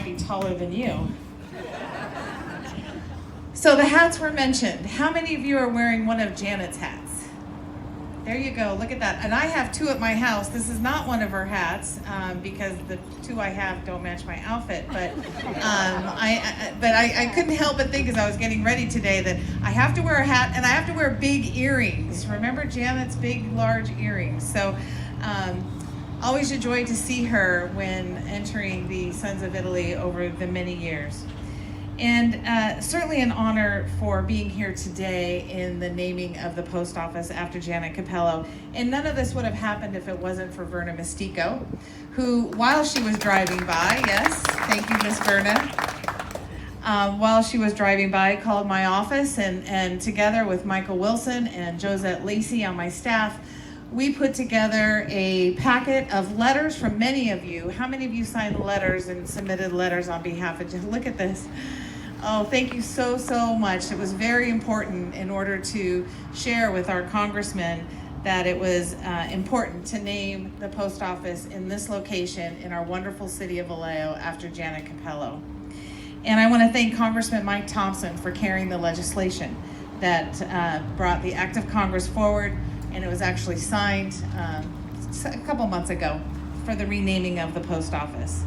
be taller than you. So the hats were mentioned. How many of you are wearing one of Janet's hats? There you go, look at that. And I have two at my house. This is not one of her hats because the two I have don't match my outfit. But I couldn't help but think as I was getting ready today that I have to wear a hat and I have to wear big earrings. Remember Janet's big, large earrings? So always a joy to see her when entering the Sons of Italy over the many years. And certainly an honor for being here today in the naming of the post office after Janet Capello. And none of this would have happened if it wasn't for Verna Mistico, who, while she was driving by, yes, thank you, Miss Verna, while she was driving by, called my office, and together with Michael Wilson and Josette Lacey on my staff, we put together a packet of letters from many of you. How many of you signed letters and submitted letters on behalf of Janet? Look at this. Oh, thank you so, so much. It was very important in order to share with our congressman that it was important to name the post office in this location in our wonderful city of Vallejo after Janet Capello. And I want to thank Congressman Mike Thompson for carrying the legislation that brought the act of Congress forward, and it was actually signed a couple months ago for the renaming of the post office.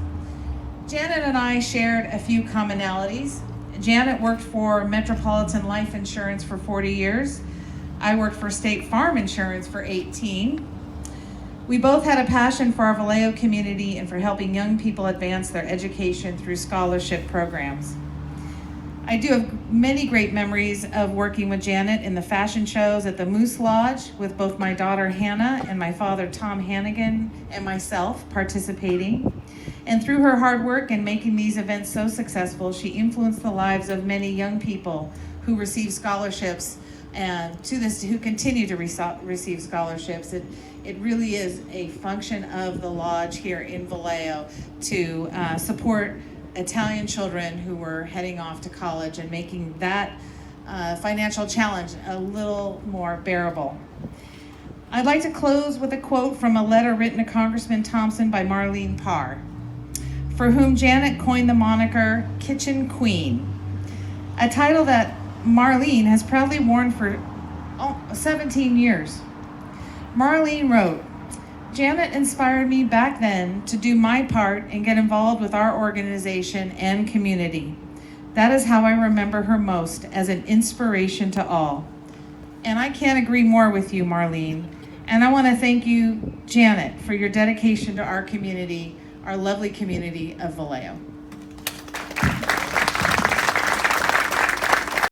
Janet and I shared a few commonalities. Janet worked for Metropolitan Life Insurance for 40 years. I worked for State Farm Insurance for 18. We both had a passion for our Vallejo community and for helping young people advance their education through scholarship programs. I do have many great memories of working with Janet in the fashion shows at the Moose Lodge with both my daughter Hannah and my father Tom Hannigan and myself participating. And through her hard work in making these events so successful, she influenced the lives of many young people who receive scholarships and who continue to receive scholarships. It really is a function of the lodge here in Vallejo to support Italian children who were heading off to college and making that financial challenge a little more bearable. I'd like to close with a quote from a letter written to Congressman Thompson by Marlene Parr, for whom Janet coined the moniker Kitchen Queen, a title that Marlene has proudly worn for 17 years. Marlene wrote, "Janet inspired me back then to do my part and get involved with our organization and community. That is how I remember her most, as an inspiration to all." And I can't agree more with you, Marlene. And I want to thank you, Janet, for your dedication to our community, our lovely community of Vallejo.